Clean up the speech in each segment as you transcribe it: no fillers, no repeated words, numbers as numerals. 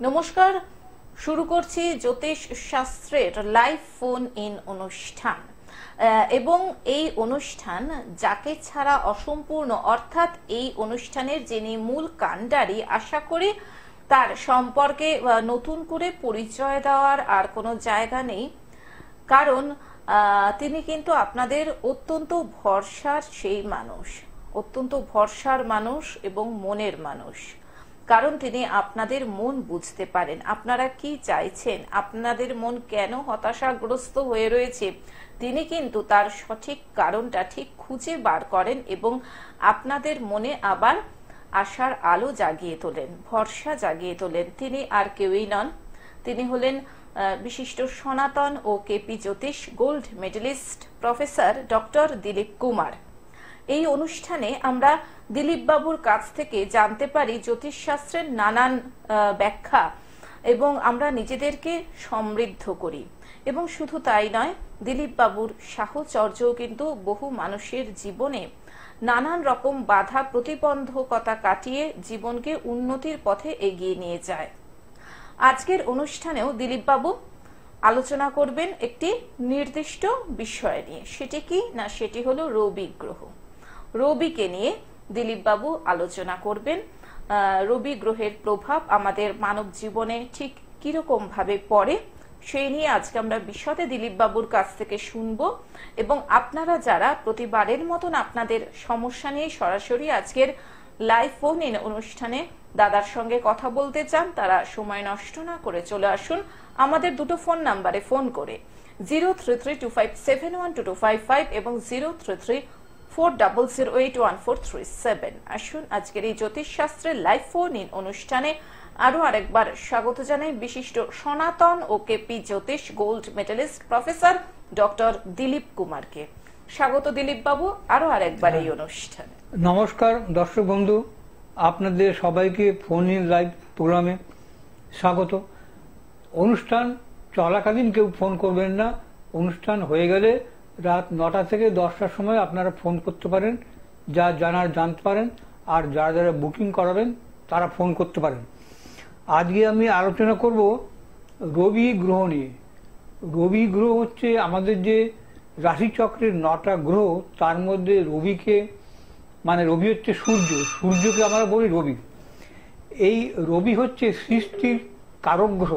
নমস্কার, শুরু করছি জ্যোতিষ শাস্ত্রের লাইভ ফোন ইন অনুষ্ঠান। এবং এই অনুষ্ঠান যাকে ছাড়া অসম্পূর্ণ, অর্থাৎ এই অনুষ্ঠানের যিনি মূল কাণ্ডারি, আশা করি তার সম্পর্কে নতুন করে পরিচয় দেওয়ার আর কোনো জায়গা নেই। কারণ তিনি কিন্তু আপনাদের অত্যন্ত ভরসার সেই মানুষ, অত্যন্ত ভরসার মানুষ এবং মনের মানুষ। কারণ তিনি আপনাদের মন বুঝতে পারেন, আপনারা কি চাইছেন, আপনাদের মন কেন হতাশাগ্রস্ত হয়ে রয়েছে, তিনি কিন্তু তার সঠিক কারণটা ঠিক খুঁজে বার করেন এবং আপনাদের মনে আবার আশার আলো জাগিয়ে তোলেন, ভরসা জাগিয়ে তোলেন। তিনি আর কেউই নন, তিনি হলেন বিশিষ্ট সনাতন ও কেপি জ্যোতিষ gold medallist professor doctor Dilip Kumar. এই অনুষ্ঠানে আমরা দিলীপ বাবুর কাছ থেকে জানতে পারি জ্যোতিষশাস্ত্রের নানান ব্যাখ্যা এবং আমরা নিজেদেরকে সমৃদ্ধ করি। এবং শুধু তাই নয়, দিলীপ বাবুর সাহচর্যও কিন্তু বহু মানুষের জীবনে নানান রকম বাধা প্রতিবন্ধকতা কাটিয়ে জীবনকে উন্নতির পথে এগিয়ে নিয়ে যায়। আজকের অনুষ্ঠানেও দিলীপ বাবু আলোচনা করবেন একটি নির্দিষ্ট বিষয় নিয়ে। সেটি কি না, সেটি হলো রবি গ্রহ। রবিকে নিয়ে দিলীপ বাবু আলোচনা করবেন। রবি গ্রহের প্রভাব আমাদের মানব জীবনে ঠিক কিরকম ভাবে পড়ে সেই নিয়ে আজকে আমরা বিশদে দিলীপ বাবুর কাছ থেকে শুনবো। এবং আপনারা যারা প্রতিবারের মতন আপনাদের সমস্যা নিয়ে সরাসরি আজকের লাইভ ফোন ইন অনুষ্ঠানে দাদার সঙ্গে কথা বলতে চান, তারা সময় নষ্ট না করে চলে আসুন আমাদের দুটো ফোন নাম্বারে ফোন করে 0332571225 এবং 033400814337। আসুন আজকের এই জ্যোতিষ শাস্ত্রের লাইভ ফোন ইন অনুষ্ঠানে আরো আরেকবার স্বাগত জানাই বিশিষ্ট সনাতন ও কেপি জ্যোতিষ gold medallist professor doctor Dilip কুমারকে। স্বাগত দিলীপ বাবু আরো আরেকবার এই অনুষ্ঠানে। নমস্কার দর্শক বন্ধু, আপনাদের সবাইকে ফোন ইন লাইভ প্রোগ্রামে স্বাগত। অনুষ্ঠান চলাকালীন কেউ ফোন করবেন না, অনুষ্ঠান হয়ে গেলে রাত 9টা থেকে 10টার সময় আপনারা ফোন করতে পারেন, যা জানার জানতে পারেন। আর যারা যারা বুকিং করাবেন তারা ফোন করতে পারেন। আজকে আমি আলোচনা করব রবি গ্রহ নিয়ে। রবি গ্রহ হচ্ছে আমাদের যে রাশিচক্রের 9টা গ্রহ, তার মধ্যে রবিকে, মানে রবি হচ্ছে সূর্য, সূর্যকে আমরা বলি রবি। এই রবি হচ্ছে সৃষ্টির কারক গ্রহ।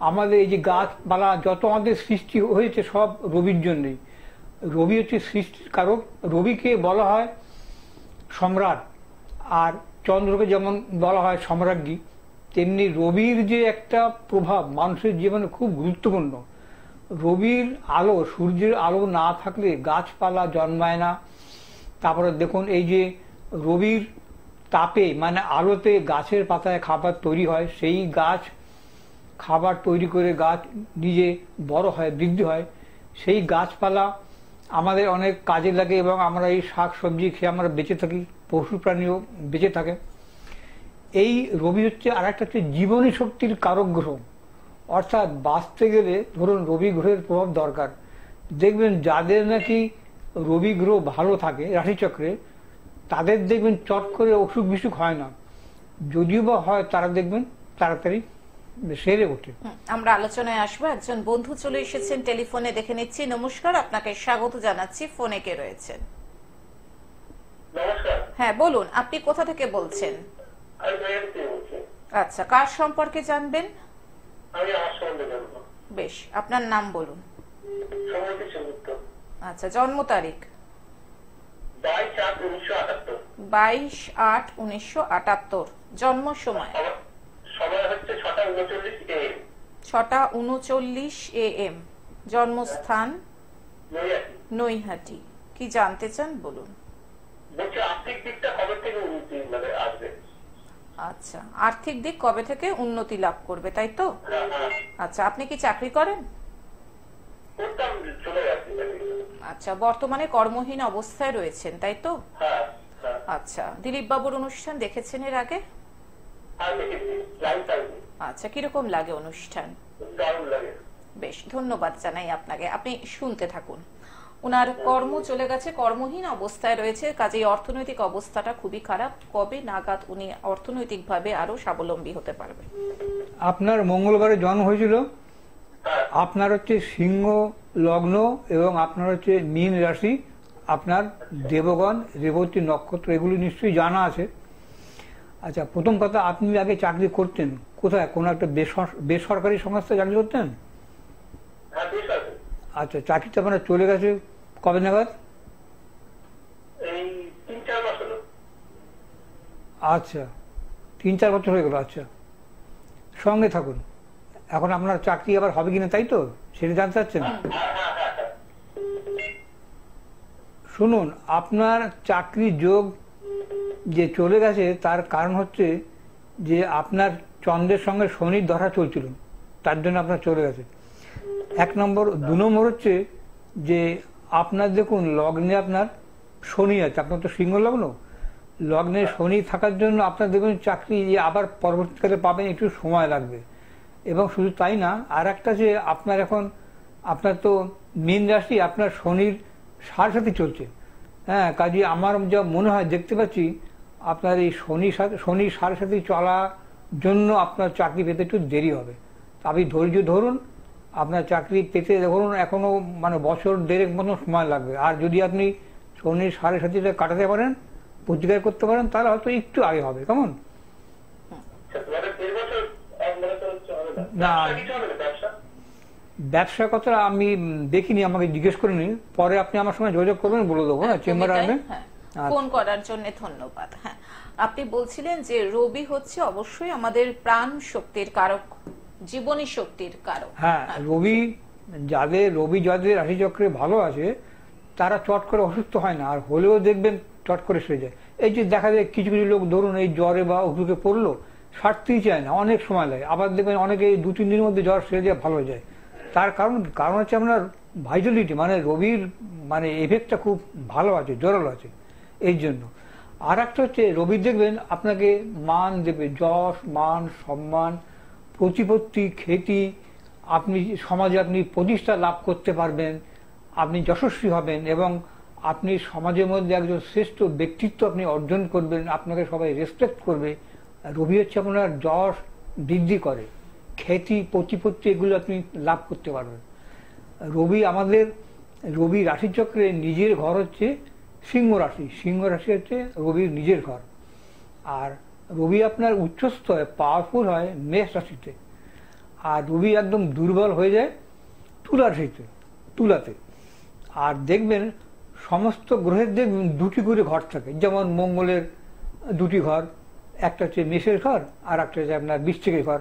আমাদের এই যে গাছপালা যত আমাদের সৃষ্টি হয়েছে সব রবির জন্যই। রবি হচ্ছে সৃষ্টির কারক। রবিকে বলা হয় সম্রাট, আর চন্দ্রকে যেমন বলা হয় সম্রাজ্ঞী, তেমনি রবির যে একটা প্রভাব মানুষের জীবনে খুব গুরুত্বপূর্ণ। রবির আলো, সূর্যের আলো না থাকলে গাছপালা জন্মায় না। তারপরে দেখুন এই যে রবির তাপে, মানে আলোতে গাছের পাতায় খাবার তৈরি হয়, সেই গাছ খাবার তৈরি করে গাছ নিজে বড় হয়, বৃদ্ধি হয়। সেই গাছপালা আমাদের অনেক কাজে লাগে এবং আমরা এই শাক সবজি খেয়ে আমরা বেঁচে থাকি, পশু প্রাণীও বেঁচে থাকে। এই রবি হচ্ছে আর একটা হচ্ছে জীবনী শক্তির কারক গ্রহ। অর্থাৎ বাঁচতে গেলে ধরুন রবি গ্রহের প্রভাব দরকার। দেখবেন যাদের নাকি রবি গ্রহ ভালো থাকে রাশিচক্রে, তাদের দেখবেন চট করে অসুখ বিসুখ হয় না, যদিও বা হয় তারা দেখবেন তাড়াতাড়ি সেরে ওঠে। আমরা আলোচনায় আসবো। একজন বন্ধু চলে এসেছেন টেলিফোনে, দেখে নিচ্ছি। নমস্কার, আপনাকে স্বাগত জানাচ্ছি। ফোনে কে রয়েছেন? নমস্কার। হ্যাঁ বলুন, আপনি কোথা থেকে বলছেন? আচ্ছা, কার সম্পর্কে জানবেন? বেশ, আপনার নাম বলুন। আচ্ছা, জন্ম তারিখ? 22/8/1978। জন্ম সময়? 6:39 AM। জন্মস্থান? নৈহাটি। কি জানতে চান বলুন। আচ্ছা, আর্থিক দিক কবে থেকে উন্নতি লাভ করবে, তাই তো? আচ্ছা, আপনি কি চাকরি করেন? আচ্ছা, বর্তমানে কর্মহীন অবস্থায় রয়েছেন, তাই তো? আচ্ছা, দিলীপ বাবুর অনুষ্ঠান দেখেছেন এর আগে? আচ্ছা, কিরকম লাগে অনুষ্ঠান? বেশ, ধন্যবাদ জানাই আপনাকে। আপনি শুনতে থাকুন। ওনার কর্ম চলে গেছে, কর্মহীন অবস্থায় রয়েছে, কাজেই অর্থনৈতিক অবস্থাটা খুবই খারাপ। কবে নাগাদ উনি অর্থনৈতিকভাবে আরো স্বাবলম্বী হতে পারবেন? আপনার মঙ্গলবারে জন্ম হয়েছিল, আপনার হচ্ছে সিংহ লগ্ন এবং আপনার হচ্ছে মীন রাশি, আপনার দেবগণ, রেবতী নক্ষত্র, এগুলি নিশ্চয়ই জানা আছে। আচ্ছা, প্রথম কথা, আপনি আগে চাকরি করতেন কোথায়? কোনো একটা বেসরকারি সংস্থায় চাকরি করতেন? আচ্ছা, চাকরিটা আপনার চলে গেছে কবে নাগাদ? আচ্ছা, 3-4 বছর হয়ে গেল। আচ্ছা, সঙ্গে থাকুন। এখন আপনার চাকরি আবার হবে কিনা তাই তো, সেটা জানতে চাচ্ছেন? শুনুন, আপনার চাকরি যোগ যে চলে গেছে তার কারণ হচ্ছে যে আপনার চন্দ্রের সঙ্গে শনির ধরা চলছিল, তার জন্য আপনার চলে গেছে 1 নম্বর। 2 নম্বর হচ্ছে যে আপনার দেখুন লগ্নে আপনার শনি আছে, আপনার তো সিংহ লগ্ন, লগ্নে শনি থাকার জন্য আপনার দেখুন চাকরি যে আবার পরবর্তীকালে পাবেন একটু সময় লাগবে। এবং শুধু তাই না, আর একটা যে আপনার এখন আপনার তো মীন রাশি, আপনার শনির 7.5 চলছে। হ্যাঁ, কাজে আমার যা মনে হয়, দেখতে পাচ্ছি আপনার এই শনি 7.5 চলার জন্য আপনার চাকরি পেতে একটু দেরি হবে। আপনি ধৈর্য ধরুন, আপনার চাকরি পেতে ধরুন এখনো মানে বছর 1.5 মতো সময় লাগবে। আর যদি আপনি শনির 7.5 কাটাতে পারেন, প্রতিকার করতে পারেন, তাহলে হয়তো একটু আগে হবে। কেমন? না, ব্যবসার কথা আমি দেখিনি, আমাকে জিজ্ঞেস করে নি, পরে আপনি আমার সঙ্গে যোগাযোগ করবেন, বলে দেবো। হ্যাঁ, চেম্বারে আসবেন। ফোন করার জন্য ধন্যবাদ। হ্যাঁ, আপনি বলছিলেন যে রবি হচ্ছে অবশ্যই আমাদের প্রাণ শক্তির কারক, জীবনী শক্তির কারক। হ্যাঁ, রবি যাদের রাশিচক্রে ভালো আছে তারা চট করে অসুস্থ হয় না, আর হলেও দেখবেন চট করে সেরে যায়। এই যে দেখা যায় কিছু কিছু লোক ধরুন এই জ্বরে বা অসুখে পড়লো, সারতেই চায় না, অনেক সময় লাগে। আবার দেখবেন অনেকে 2-3 দিনের মধ্যে জ্বর সেরে যায়, ভালো হয়ে যায়। তার কারণ হচ্ছে আপনার ভাইটালিটি, মানে রবির মানে এফেক্টটা খুব ভালো আছে, জোরালো আছে, এই জন্য। আর একটা হচ্ছে রবি দেখবেন আপনাকে মান দেবে, যশ, মান, সম্মান, প্রতিপত্তি, খ্যাতি, আপনি সমাজে আপনি প্রতিষ্ঠা লাভ করতে পারবেন, আপনি যশস্বী হবেন এবং আপনি সমাজের মধ্যে একজন শ্রেষ্ঠ ব্যক্তিত্ব আপনি অর্জন করবেন, আপনাকে সবাই রেসপেক্ট করবে। রবি হচ্ছে আপনার যশ বৃদ্ধি করে, খ্যাতি, প্রতিপত্তি, এগুলো আপনি লাভ করতে পারবেন। রবি রাশিচক্রে নিজের ঘর হচ্ছে সিংহ রাশি, সিংহ রাশি হচ্ছে রবির নিজের ঘর। আর রবি আপনার উচ্চস্থ হয়, পাওয়ারফুল হয় মেষ রাশিতে, আর রবি একদম দুর্বল হয়ে যায় তুলাতে। আর দেখবেন সমস্ত গ্রহের দেখবেন 2টি করে ঘর থাকে, যেমন মঙ্গলের 2টি ঘর, একটা হচ্ছে মেষের ঘর আর একটা হচ্ছে আপনার বৃশ্চিকের ঘর।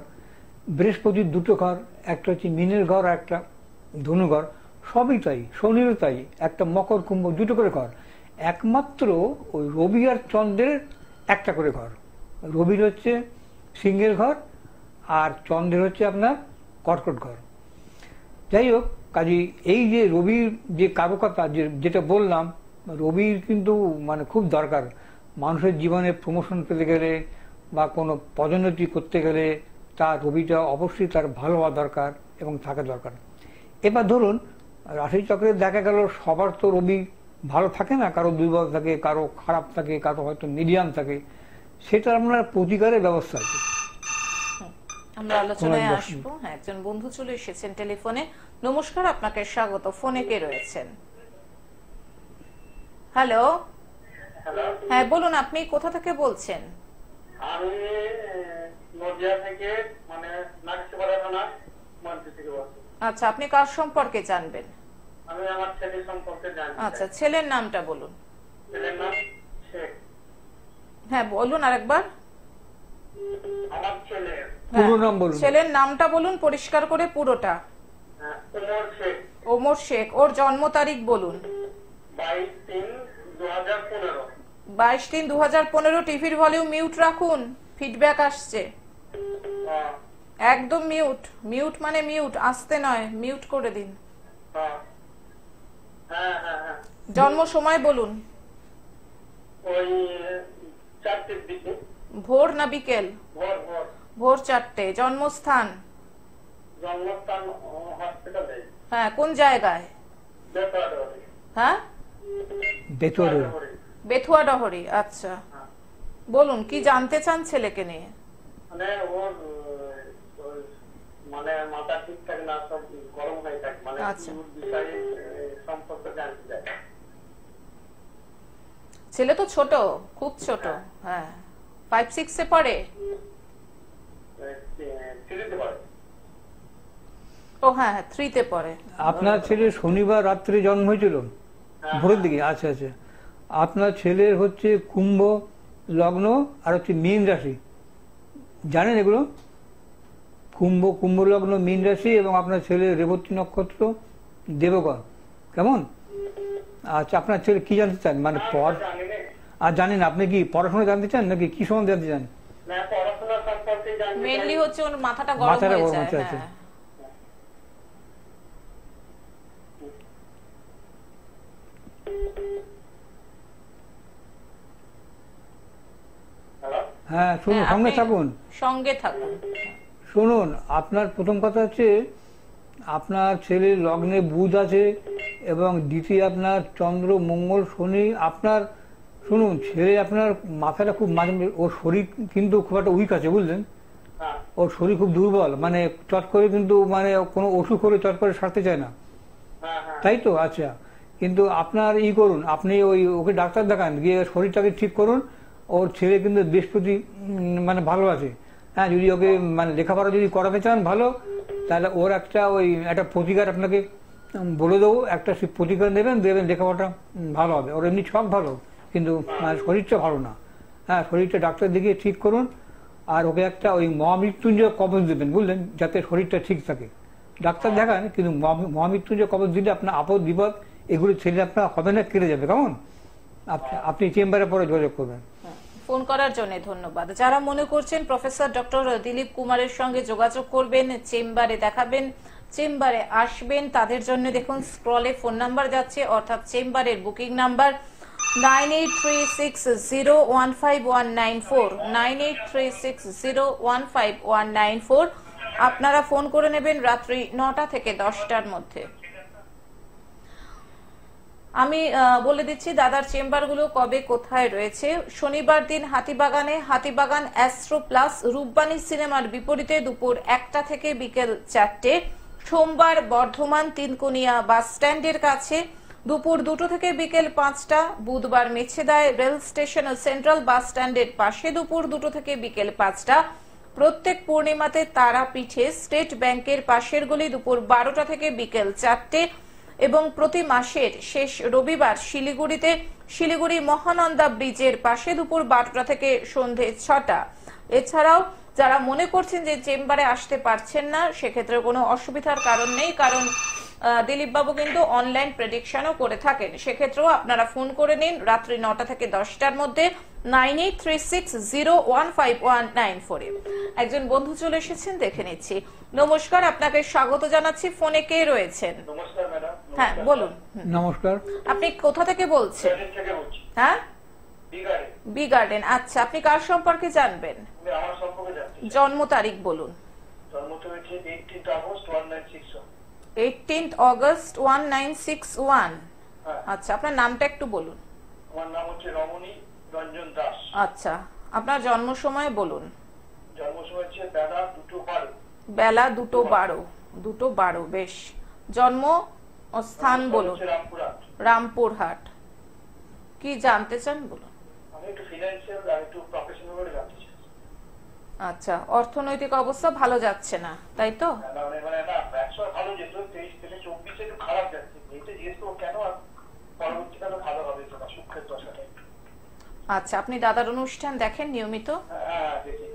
বৃহস্পতির 2টো ঘর, একটা হচ্ছে মীনের ঘর আর একটা ধনু ঘর। সবই তাই, শনিরও তাই, একটা মকর, কুম্ভ, 2টো করে ঘর। একমাত্র ওই রবি আর চন্দ্রের একটা করে ঘর। রবির হচ্ছে সিংহের ঘর আর চন্দ্রের হচ্ছে আপনার কর্কট ঘর। যাই হোক, কাজে এই যে রবির যে কারকতা যেটা বললাম, রবির কিন্তু মানে খুব দরকার মানুষের জীবনে। প্রমোশন পেতে গেলে বা কোনো পদোন্নতি করতে গেলে তার রবিটা অবশ্যই তার ভালো হওয়া দরকার এবং থাকা দরকার। এবার ধরুন রাশিচক্রে দেখা গেল সবার তো রবি ভালো থাকে না, কারো দুর্বল থাকে, কারো খারাপ থাকে, কারো হয়তো মিডিয়াম থাকে, সেটা আপনার প্রতিকারের ব্যবস্থা আছে। আমরা আলোচনায় আসবো। হ্যাঁ, একজন বন্ধু চলে এসেছেন টেলিফোনে। নমস্কার, আপনাকে স্বাগত। ফোনে কে রয়েছেন? হ্যালো। হ্যাঁ, বলুন, আপনি কোথা থেকে বলছেন? আমি নদিয়া থেকে, মানে নাগেশ্বরপাড়া থানা, মানসি থেকে বলছি। আচ্ছা, আপনি কার সম্পর্কে জানবেন? আমি আমার ছেলের সম্পর্কে জানতে চাই। আচ্ছা, ছেলের নামটা বলুন। ছেলের নাম শেখ। হ্যাঁ, বলুন আরেকবার। আমার ছেলে পুরো নাম বলুন। ছেলের নামটা বলুন পরিষ্কার করে, পুরোটা। ওমর শেখ। ওমর শেখ। ওর জন্ম তারিখ বলুন। 22/3/2015। 22/3/2015। টিভির ভলিউম মিউট রাখুন, ফিডব্যাক আসছে। একদম মিউট। মিউট মানে মিউট, আসতে নয়, মিউট করে দিন। জন্ম সময় বলুন। ওই 4টের দিকে। ভোর না বিকেল? ভোর। ভোর 4টে। জন্মস্থান? জন্মস্থান হসপিটালে। হ্যাঁ, কোন জায়গায়? হ্যাঁ, বেতরে বেথুয়া ডহরি। আচ্ছা, বলুন কি জানতে চান ছেলেকে নিয়ে? মানে ওর মানে মাথা ঠিক থাকে না, সব গরম হয়ে থাকে, মানে আচ্ছা। ওর বিষয়ে সম্পর্কে জানতে চাই। ছেলে তো ছোট, খুব ছোট। হ্যাঁ, 5-6 এ পড়ে। ফিরিতে পারে। ও হ্যাঁ, 3 তে পড়ে। আপনার ছেলে শনিবার রাত্রে জন্ম হয়েছিল ভোরের দিকে? আচ্ছা আচ্ছা। আপনার ছেলের হচ্ছে কুম্ভ লগ্ন আর হচ্ছে মীন রাশি, জানেন এগুলো? কুম্ভ লগ্ন, মীন রাশি, এবং আপনার ছেলের রেবতী নক্ষত্র, দেবগণ। কেমন? আচ্ছা, আপনার ছেলে কি জানতে চান? মানে জানি না। আর জানেন আপনি কি পড়াশোনা জানতে চান নাকি কি সম্বন্ধে জানতে চান? না, পড়াশোনা সম্পর্কে জানতে চাই। মেইনলি হচ্ছে ওর মাথাটা গরম মাথাটা হয়ে গরম যায়। হচ্ছে, আচ্ছা। হ্যাঁ। হ্যালো? হ্যাঁ, শুনুন, হ্যাঁ, সঙ্গে আপনি থাকুন। সঙ্গে থাকুন। শুনুন, আপনার প্রথম কথা হচ্ছে আপনার ছেলের লগ্নে বুধ আছে এবং দ্বিতীয় আপনার চন্দ্র, মঙ্গল, শনি। আপনার শুনুন, ছেলে আপনার মাথাটা খুব মাঝে মাঝে, ওর শরীর কিন্তু খুব একটা উইক আছে, বুঝলেন? হ্যাঁ, ওর শরীর খুব দুর্বল, মানে চট করে কিন্তু মানে কোনো ওষুধ করে চট করে সারতে চায় না, হ্যাঁ, হ্যাঁ। তাই তো? আচ্ছা, কিন্তু আপনার করুন, আপনি ওকে ডাক্তার দেখান, গিয়ে শরীরটাকে ঠিক করুন। ওর ছেলে কিন্তু বৃহস্পতি মানে ভালো আছে। হ্যাঁ, যদি ওকে মানে লেখাপড়া যদি করাতে চান ভালো, তাহলে ওর একটা প্রতিকার আপনাকে বলে দেবো। একটা সেই প্রতিকার দেবেন লেখাপড়াটা ভালো হবে। ওর এমনি সব ভালো, কিন্তু মানে শরীরটা ভালো না। হ্যাঁ, শরীরটা ডাক্তার দেখিয়ে ঠিক করুন। আর ওকে একটা মহামৃত্যুঞ্জয় কবচ দেবেন, বুঝলেন, যাতে শরীরটা ঠিক থাকে। ডাক্তার দেখান, কিন্তু মহামৃত্যুঞ্জয় কবচ দিলে আপনার আপদ বিপদ এগুলো ছেলে আপনার হবে না, কেটে যাবে। কেমন? আপনি চেম্বারে পরে যোগাযোগ করবেন। ফোন করার জন্য ধন্যবাদ। যারা মনে করছেন প্রফেসর ডক্টর দিলীপ কুমারের সঙ্গে যোগাযোগ করবেন, চেম্বারে দেখাবেন, চেম্বারে আসবেন, তাদের জন্য দেখুন স্ক্রলে ফোন নাম্বার যাচ্ছে, অর্থাৎ চেম্বারের বুকিং নাম্বার 9836015194, 9836015194। আপনারা ফোন করে নেবেন রাত্রি 9টা থেকে 10টার মধ্যে। আমি বলে দিচ্ছি দাদার চেম্বারগুলো কবে কোথায় রয়েছে। শনিবার দিন হাতিবাগানে, হাতিবাগান অ্যাস্ট্রো প্লাস রূপবাণী সিনেমার বিপরীতে দুপুর 1টা থেকে বিকেল 4টে। সোমবার বর্ধমান তিনকুনিয়া বাস স্ট্যান্ডের কাছে দুপুর 2টো থেকে বিকেল 5টা। বুধবার মেছেদায় রেল স্টেশন ও সেন্ট্রাল বাস স্ট্যান্ডের পাশে দুপুর 2টো থেকে বিকেল 5টা। প্রত্যেক পূর্ণিমাতে তারাপীঠে স্টেট ব্যাংকের পাশের গলি দুপুর 12টা থেকে বিকেল 4টে। এবং প্রতি মাসের শেষ রবিবার শিলিগুড়িতে শিলিগুড়ি মহানন্দা ব্রিজের পাশে দুপুর 12টা থেকে সন্ধে 6টা। এছাড়াও যারা মনে করছেন যে চেম্বারে আসতে পারছেন না, সেক্ষেত্রে কোনো অসুবিধার কারণ নেই, কারণ দিলীপ বাবু কিন্তু অনলাইন প্রেডিকশনও করে থাকেন। সেক্ষেত্রেও আপনারা ফোন করে নিন রাত্রি 9টা থেকে 10টার মধ্যে 9836015194। একজন বন্ধু চলে এসেছেন, দেখে নিচ্ছি। নমস্কার, আপনাকে স্বাগত জানাচ্ছি। ফোনে কে রয়েছেন? নমস্কার ম্যাডাম। হ্যাঁ, বলুন। নমস্কার। আপনি কোথা থেকে বলছেন? গার্ডেন থেকে বলছি। হ্যাঁ, বি গার্ডেন। B garden. আচ্ছা, আপনি কার সম্পর্কে জানবেন? আমি আমার সম্পর্কে জানতে চাই। জন্ম তারিখ বলুন। জন্ম তো হয়েছে 18th August 1961। 18th August 1961। হ্যাঁ। আচ্ছা, আপনার নামটা একটু বলুন। আমার নাম হচ্ছে রমণী রঞ্জন দাস। আচ্ছা, আপনার জন্ম সময় বলুন। জন্ম সময় হচ্ছে বেলা 2:12। বেলা 2:12। 2:12, বেশ। জন্ম ও স্থান বলুন। রামপুরহাট। রামপুরহাট। কি জানতে চান বলুন। আমি একটু ফিনান্সিয়াল আর একটু প্রফেশনাল বলে জানতে চাই। আচ্ছা, অর্থনৈতিক অবস্থা ভালো যাচ্ছে না, তাই তো? মানে না, ব্যবসা ভালো যেত, 23 থেকে 24 একটু খারাপ যাচ্ছে। এইটা জিজ্ঞেস করবো কেন, আর পরবর্তীকালে ভালো হবে কিনা, সুখের দশাটা একটু। আচ্ছা, আপনি দাদার অনুষ্ঠান দেখেন নিয়মিত? হ্যাঁ, দেখি।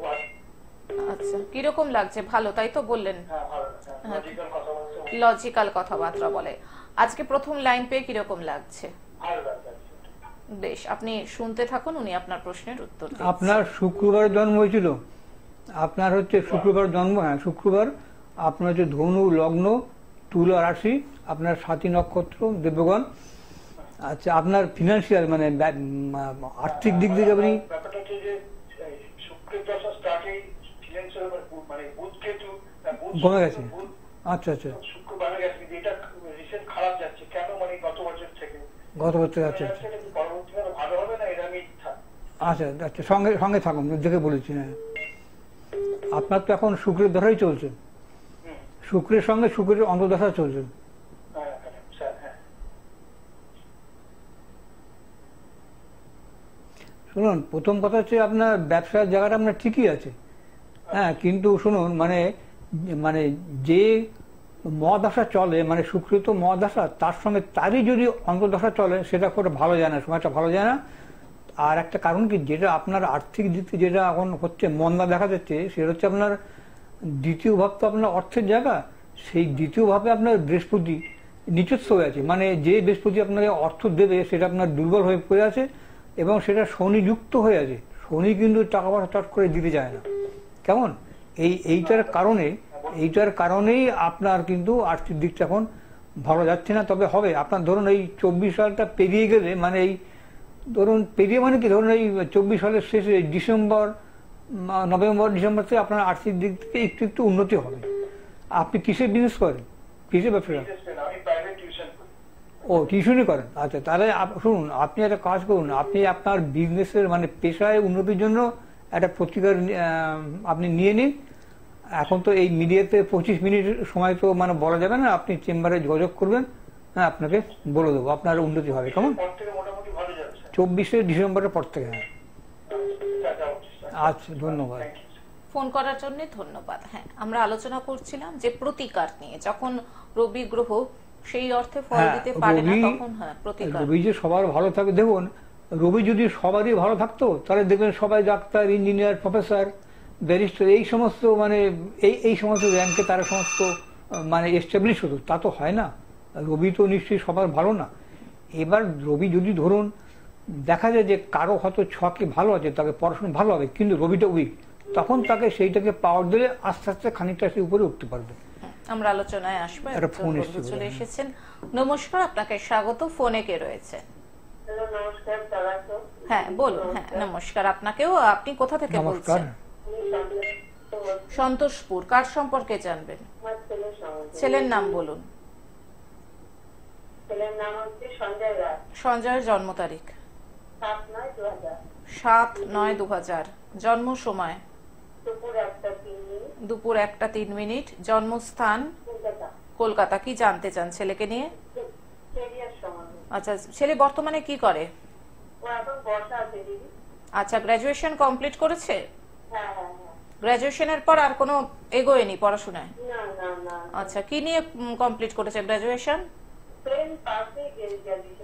আচ্ছা, কিরকম লাগছে? ভালো, তাই তো বললেন? হ্যাঁ, ভালো। লজিক্যাল কথা বলতে লজিক্যাল কথাবার্তা বলে। আজকে প্রথম লাইন পেয়ে কিরকম লাগছে? ভালো লাগছে। বেশ, আপনি শুনতে থাকুন, উনি আপনার প্রশ্নের উত্তর দিচ্ছেন। আপনার শুক্রবার জন্ম হয়েছিল? আপনার হচ্ছে শুক্রবার জন্ম? হ্যাঁ, শুক্রবার। আপনার হচ্ছে ধনু লগ্ন, তুলা রাশি, আপনার সাথী নক্ষত্র, দেবগণ। আচ্ছা, আপনার ফিনান্সিয়াল মানে আর্থিক দিক থেকে আপনি ব্যাপারটা হচ্ছে যে শুক্রের দশা স্টার্টে ফিনান্সিয়াল মানে বুধ কেতু কমে গেছে। আচ্ছা আচ্ছা। শুক্র বাড়ে গেছে, কিন্তু এটা রিসেন্ট খারাপ যাচ্ছে কেন, মানে গত বছর থেকে গত বছর আচ্ছা আচ্ছা সেটা কি পরবর্তীকালে ভালো হবে না এটা আমি আচ্ছা আচ্ছা সঙ্গে সঙ্গে থাকুন দেখে বলেছি। হ্যাঁ, আপনার তো এখন শুক্রের দশাই চলছে, শুক্রের সঙ্গে শুক্রের অন্তর্দশা চলছে। স্যার হ্যাঁ শুনুন, প্রথম কথা হচ্ছে আপনার ব্যবসার জায়গাটা আপনার ঠিকই আছে, হ্যাঁ, কিন্তু শুনুন মানে মানে যে মহাদশা চলে, মানে শুক্রিত মহাদশা, তার সঙ্গে তারই যদি অন্তর্দশা চলে সেটা খুব ভালো যায় না, সময়টা ভালো যায় না। আর একটা কারণ কি, যেটা আপনার আর্থিক দিক থেকে যেটা এখন হচ্ছে মন্দা দেখা যাচ্ছে, সেটা হচ্ছে আপনার দ্বিতীয় ভাব তো আপনার অর্থের জায়গা, সেই দ্বিতীয় ভাবে আপনার বৃহস্পতি নিচস্থ হয়ে আছে, মানে যে বৃহস্পতি আপনাকে অর্থ দেবে সেটা আপনার দুর্বল হয়ে পড়ে আছে এবং সেটা শনি যুক্ত হয়ে আছে। শনি কিন্তু টাকা পয়সা চট করে দিতে যায় না, কেমন? এইটার কারণেই আপনার কিন্তু আর্থিক দিকটা এখন ভালো যাচ্ছে না। তবে হবে আপনার, ধরুন এই 24 সালটা পেরিয়ে গেলে, মানে এই ধরুন পেরিয়ে মানে কি, ধরুন এই 24 সালের শেষে ডিসেম্বর, নভেম্বর ডিসেম্বর থেকে আপনার আর্থিক দিক থেকে একটু একটু উন্নতি হবে। আপনি কিসের বিজনেস করেন, কিসের ব্যবসা? ও টিউশনই করেন, আচ্ছা। তাহলে শুনুন, আপনি একটা কাজ করুন, আপনি আপনার বিজনেসের মানে পেশায় উন্নতির জন্য একটা পত্রিকার আপনি নিয়ে নিন। এখন তো এই মিডিয়াতে 25 মিনিট সময় তো মানে বলা যাবে না, আপনি চেম্বারে যোগাযোগ করবেন, হ্যাঁ, আপনাকে বলে দেবো, আপনার উন্নতি হবে। কেমন? 24শে ডিসেম্বরের পর থেকে। হ্যাঁ, আচ্ছা, ধন্যবাদ। ফোন করার জন্য ধন্যবাদ। হ্যাঁ, আমরা আলোচনা করছিলাম যে প্রতিকার নিয়ে, যখন রবি গ্রহ সেই অর্থে ফল দিতে পারে না তখন প্রতিকার। রবি যে সবার ভালো থাকে, দেখুন রবি যদি সবারই ভালো থাকতো তাহলে দেখবেন সবাই ডাক্তার, ইঞ্জিনিয়ার, প্রফেসর, ব্যারিস্টার, এই সমস্ত মানে এই সমস্ত র্যাঙ্কে তারা সমস্ত মানে এস্টাবলিশ হতো। তা তো হয় না, রবি তো নিশ্চয়ই সবার ভালো না। এবার রবি যদি ধরুন দেখা যায় যে কারো হয়তো ছকে ভালো আছে, তাকে পড়াশোনা ভালো হবে, কিন্তু রবিটা উইক, তখন তাকে সেইটাকে পাওয়ার দিলে আস্তে আস্তে খানিকটা সে উপরে উঠতে পারবে। আমরা আলোচনায় আসবো। চলে এসেছেন, নমস্কার, আপনাকে স্বাগত। ফোনে কে রয়েছে? হ্যাঁ বলুন। হ্যাঁ নমস্কার আপনাকেও। আপনি কোথা থেকে বলছেন? সন্তোষপুর। কার সম্পর্কে জানবেন? ছেলের নাম বলুন। সঞ্জয়ের জন্ম তারিখ 7/9/2000। জন্ম সময় দুপুর 1:03। জন্মস্থান কলকাতা। কি জানতে চান ছেলেকে নিয়ে? আচ্ছা, ছেলে বর্তমানে কি করে? আচ্ছা, গ্রাজুয়েশন কমপ্লিট করেছে? গ্রাজুয়েশনের পর আর কোনো এগোয়নি পড়াশোনায়? আচ্ছা, কি নিয়ে কমপ্লিট করেছে গ্রাজুয়েশন?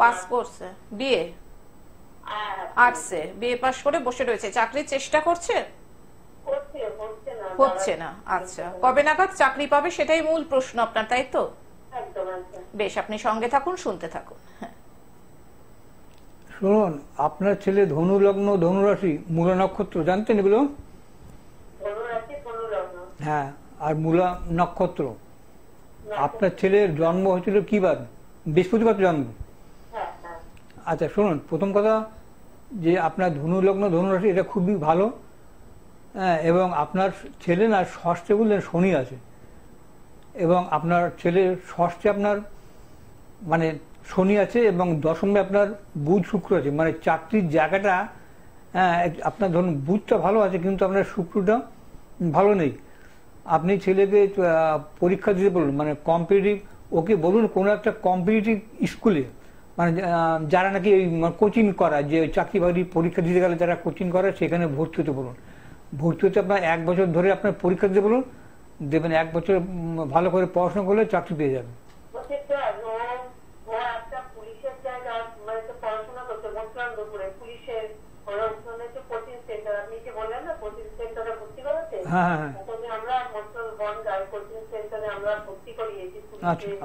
পাস করছে। বিএ আর্টসে বিএ পাস করে বসে রয়েছে। চাকরির চেষ্টা করছে? হচ্ছে না। আচ্ছা, কবে নাগাদ চাকরি পাবে সেটাই মূল প্রশ্ন আপনার, তাই তো? বেশ, আপনি সঙ্গে থাকুন, শুনতে থাকুন। শুনুন, আপনার ছেলে ধনু লগ্ন, ধনু রাশি, মূলা নক্ষত্র, জানতেন এগুলো? হ্যাঁ, আর মূলা নক্ষত্র। আপনার ছেলের জন্ম হয়েছিল কি বার? বৃহস্পতিবার জন্ম। আচ্ছা শুনুন, প্রথম কথা যে আপনার ধনু লগ্ন, ধনু রাশি, এটা খুবই ভালো। হ্যাঁ, এবং আপনার ছেলে না ষষ্ঠে বললেন শনি আছে, এবং আপনার ছেলের ষষ্ঠে আপনার মানে শনি আছে, এবং দশমে আপনার বুধ শুক্র আছে, মানে চাকরির জায়গাটা, হ্যাঁ, আপনার ধরুন বুধটা ভালো আছে কিন্তু আপনার শুক্রটা ভালো নেই। আপনি ছেলেকে পরীক্ষা দিতে বলুন, মানে কম্পিটিটিভ, ওকে বলুন কোনো একটা কম্পিটিটিভ স্কুলে, মানে যারা নাকি কোচিং করায়, যে চাকরি বাকরি পরীক্ষা দিতে গেলে যারা কোচিং করায় সেখানে ভর্তি হতে বলুন। ভর্তি হতে আপনার 1 বছর ধরে আপনার পরীক্ষা দিতে বলুন, দেবেন 1 বছর ভালো করে পড়াশোনা করলে চাকরি পেয়ে যাবেন। হ্যাঁ হ্যাঁ হ্যাঁ,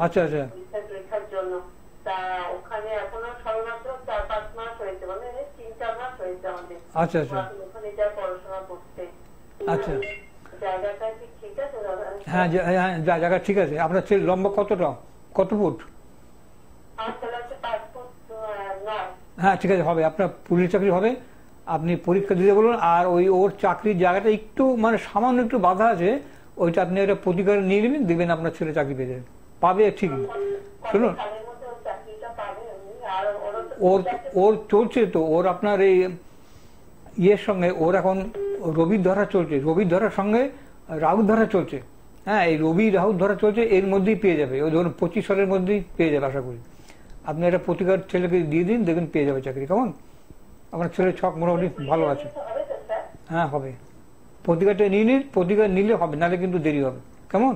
আচ্ছা আচ্ছা আচ্ছা, আচ্ছা আচ্ছা আচ্ছা, হ্যাঁ হ্যাঁ, জায়গা ঠিক আছে। আপনার ছেলে লম্বা কতটা, কত ফুট? হ্যাঁ ঠিক আছে, হবে, আপনার পুলিশ চাকরি হবে। আপনি পরীক্ষা দিতে বলুন, আর ওর চাকরির জায়গাটা একটু মানে সামান্য একটু বাধা আছে, ওইটা আপনি একটা প্রতিকার নিয়ে নেবেন, দেখবেন আপনার ছেলে চাকরি পেয়ে যাবে, পাবে ঠিকই। শুনুন, ওর ওর চলছে তো, ওর আপনার এই ইয়ের সঙ্গে ওর এখন রবির ধরা চলছে, রবির ধরার সঙ্গে রাহু ধরা চলছে। হ্যাঁ, এই রবি রাহু ধরা চলছে, এর মধ্যেই পেয়ে যাবে। ওই ধরুন 25 সালের মধ্যেই পেয়ে যাবে আশা করি। আপনি একটা প্রতিকার ছেলেকে দিয়ে দিন, দেখবেন পেয়ে যাবে চাকরি। কেমন? আপনার ছেলের ছক মোটামুটি ভালো আছে। হ্যাঁ হবে, প্রতিকারটা নিয়ে নিন, প্রতিকার নিলে হবে, নাহলে কিন্তু দেরি হবে। কেমন?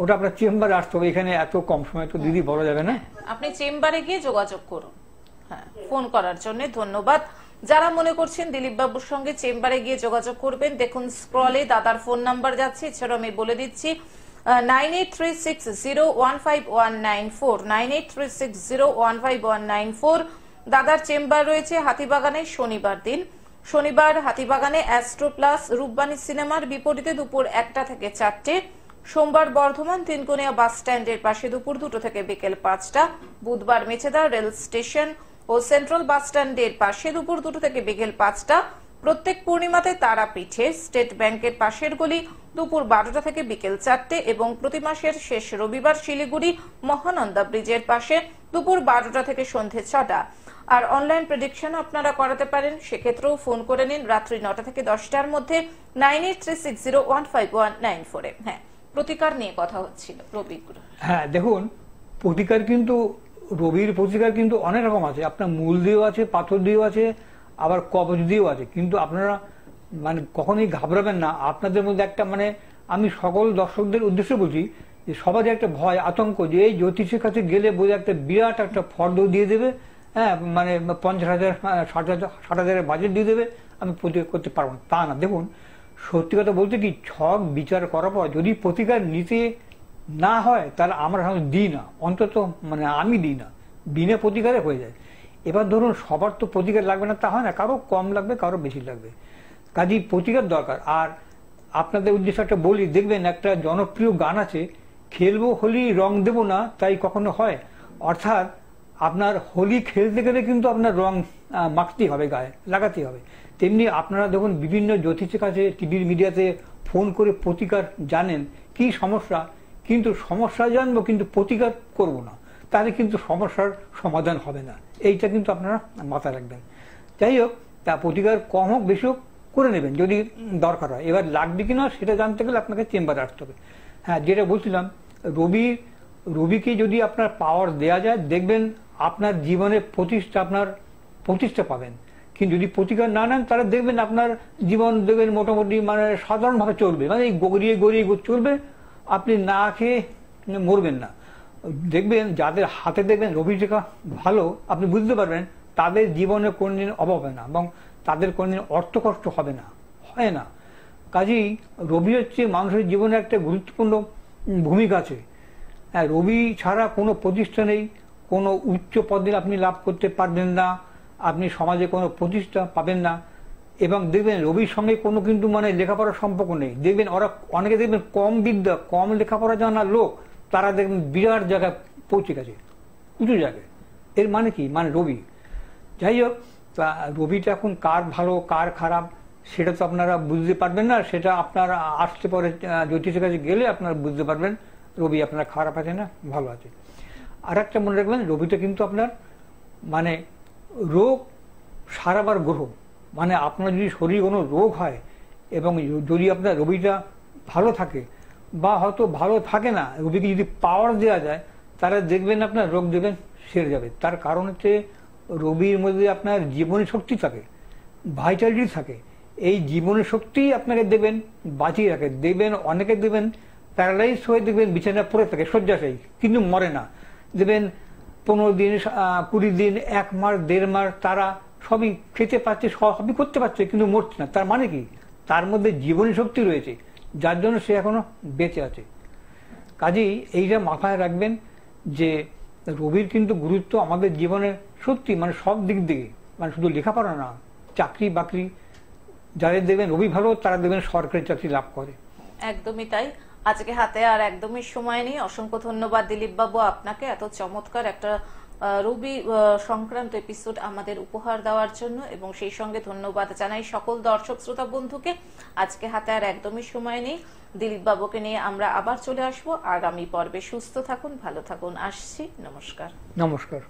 ওটা আপনার চেম্বারে আসতে হবে, এখানে এত কম সময় তো দিদি বলা যাবে না। আপনি চেম্বারে গিয়ে যোগাযোগ করুন। হ্যাঁ, ফোন করার জন্য ধন্যবাদ। যারা মনে করছেন দিলীপ বাবুর সঙ্গে চেম্বারে গিয়ে যোগাযোগ করবেন, দেখুন স্ক্রলে দাদার ফোন নাম্বার যাচ্ছে। এছাড়াও আমি বলে দিচ্ছি 9836015194, 9836015194। দাদার চেম্বার রয়েছে হাতিবাগানে শনিবার দিন। শনিবার হাতিবাগানে অ্যাস্ট্রো প্লাস রূপবাণী সিনেমার বিপরীতে দুপুর 1টা থেকে 4টে। সোমবার বর্ধমান তিনকোনিয়া বাস স্ট্যান্ডের পাশে দুপুর 2টো থেকে বিকেল 5টা। বুধবার মেছেদা রেল স্টেশন ও সেন্ট্রাল বাস স্ট্যান্ডের পাশে দুপুর 2টো থেকে বিকেল 5টা। প্রত্যেক পূর্ণিমাতে তারাপীঠে স্টেট ব্যাংকের পাশের গলি দুপুর 12টা থেকে বিকেল 4টে এবং প্রতি মাসের শেষ রবিবার শিলিগুড়ি মহানন্দা ব্রিজের পাশে দুপুর 12টা থেকে সন্ধে 6টা। আর অনলাইন প্রেডিকশন আপনারা করাতে পারেন, সেক্ষেত্রেও ফোন করে নিন রাত্রি 9টা থেকে 10টার মধ্যে 9836015194-এ। হ্যাঁ, প্রতিকার নিয়ে কথা হচ্ছিল রবি গুরু। হ্যাঁ দেখুন, প্রতিকার কিন্তু রবির প্রতিকার কিন্তু অনেক রকম আছে। আপনার মূল দিয়েও আছে, পাথর দিয়েও আছে, আবার কবচ দিয়েও আছে। কিন্তু আপনারা মানে কখনোই ঘাবড়াবেন না। আপনাদের মধ্যে একটা মানে আমি সকল দর্শকদের উদ্দেশ্যে বলছি যে সবারই একটা ভয় আতঙ্ক যে এই জ্যোতিষের কাছে গেলে বোঝা একটা বিরাট একটা ফর্দ দিয়ে দেবে, হ্যাঁ মানে 50,000 60,000 বাজেট দিয়ে দেবে, আমি প্রতিকার করতে পারবো না, তা না। দেখুন সত্যি কথা বলতে কি, ছক বিচার করার পর যদি প্রতিকার নিতে না হয় তাহলে আমরা সাধারণত দিই না, অন্তত মানে আমি দিই না, বিনা প্রতিকারে হয়ে যায়। এবার ধরুন সবার তো প্রতিকার লাগবে না তা হয় না, কারো কম লাগবে, কারো বেশি লাগবে, কাজেই প্রতিকার দরকার। আর আপনাদের উদ্দেশ্যে একটা বলি, দেখবেন একটা জনপ্রিয় গান আছে, খেলবো হোলি রং দেবো না তাই কখনো হয়। অর্থাৎ আপনার হোলি খেলতে গেলে কিন্তু আপনার রং মাখতেই হবে, গায়ে লাগাতেই হবে। তেমনি আপনারা দেখুন বিভিন্ন জ্যোতিষের কাছে টিভির মিডিয়াতে ফোন করে প্রতিকার জানেন কি সমস্যা, কিন্তু সমস্যা জানবো কিন্তু প্রতিকার করব না, তাহলে কিন্তু সমস্যার সমাধান হবে না। এইটা কিন্তু আপনারা মাথায় রাখবেন। যাই হোক, তা প্রতিকার কম হোক বেশি হোক করে নেবেন যদি দরকার হয়। এবার লাগবে কিনা সেটা জানতে গেলে আপনাকে চেম্বারে আসতে হবে। হ্যাঁ, যেটা বলছিলাম, রবিকে যদি আপনার পাওয়ার দেয়া যায়, দেখবেন আপনার জীবনে প্রতিষ্ঠা পাবেন। কিন্তু যদি প্রতিকার না নেন তাহলে দেখবেন আপনার জীবন দেখবেন মোটামুটি মানে সাধারণভাবে চলবে, মানে গড়িয়ে চলবে, আপনি না খেয়ে মরবেন না। দেখবেন যাদের হাতে দেখবেন রবি রেখা ভালো, আপনি বুঝতে পারবেন তাদের জীবনে কোনদিন অভাব হবে না এবং তাদের কোনদিন অর্থকষ্ট হবে না, হয় না। কাজেই রবি হচ্ছে মানুষের জীবনে একটা গুরুত্বপূর্ণ ভূমিকা আছে। হ্যাঁ, রবি ছাড়া কোনো প্রতিষ্ঠা নেই, কোনো উচ্চ পদে আপনি লাভ করতে পারবেন না, আপনি সমাজে কোনো প্রতিষ্ঠা পাবেন না। এবং দেখবেন রবির সঙ্গে কোনো কিন্তু মানে লেখাপড়ার সম্পর্ক নেই। দেখবেন ওরা অনেকে দেখবেন কম বিদ্যা কম লেখাপড়া জানা লোক, তারা দেখবেন বিরাট জায়গায় পৌঁছে গেছে, উঁচু জায়গায়। এর মানে কি, মানে রবি। যাই হোক, তা রবিটা এখন কার ভালো কার খারাপ সেটা তো আপনারা বুঝতে পারবেন না, সেটা আপনারা আসতে পরে জ্যোতিষের কাছে গেলে আপনারা বুঝতে পারবেন রবি আপনার খারাপ আছে না ভালো আছে। আর একটা মনে রাখবেন, রবিটা কিন্তু আপনার মানে রোগ সারাবার গ্রহ। মানে আপনার যদি শরীরে কোনো রোগ হয় এবং যদি আপনার রবিটা ভালো থাকে বা হয়তো ভালো থাকে না, রবিকে যদি পাওয়ার দেওয়া যায় তাহলে দেখবেন আপনার রোগ দেখবেন সেরে যাবে। তার কারণ হচ্ছে রবির মধ্যে আপনার জীবনী শক্তি থাকে, ভাইটালিটি থাকে। এই জীবনী শক্তি আপনাকে দেবেন বাঁচিয়ে রাখে। দেখবেন অনেকে দেখবেন প্যারালাইজ হয়ে দেখবেন বিছানা পড়ে থাকে শয্যাশায়ী, কিন্তু মরে না। দেখবেন 15 দিন 20 দিন 1 মাস 1.5 মাস তারা সবই খেতে পাচ্ছে, সবই করতে পারছে, কিন্তু মরছে না। তার মানে কি, তার মধ্যে জীবনী শক্তি রয়েছে, যার জন্য সে এখনো বেঁচে আছে। কাজেই এইটা মাথায় রাখবেন যে রবির কিন্তু গুরুত্ব আমাদের জীবনে সত্যি মানে সব দিক থেকে, মানে শুধু লেখাপড়া না, চাকরি বাকরি, যাদের দেখবেন রবি ভালো তারা দেখবেন সরকারি চাকরি লাভ করে। একদমই তাই। আজকে হাতে আর একদমই সময় নেই। অসংখ্য ধন্যবাদ দিলীপ বাবু আপনাকে, এত চমৎকার একটা রবি সংক্রান্ত এপিসোড আমাদের উপহার দেওয়ার জন্য, এবং সেই সঙ্গে ধন্যবাদ জানাই সকল দর্শক শ্রোতা বন্ধুকে। আজকে হাতে আর একদমই সময় নেই, দিলীপ বাবুকে নিয়ে আমরা আবার চলে আসবো আগামী পর্বে। সুস্থ থাকুন, ভালো থাকুন, আসছি, নমস্কার। নমস্কার।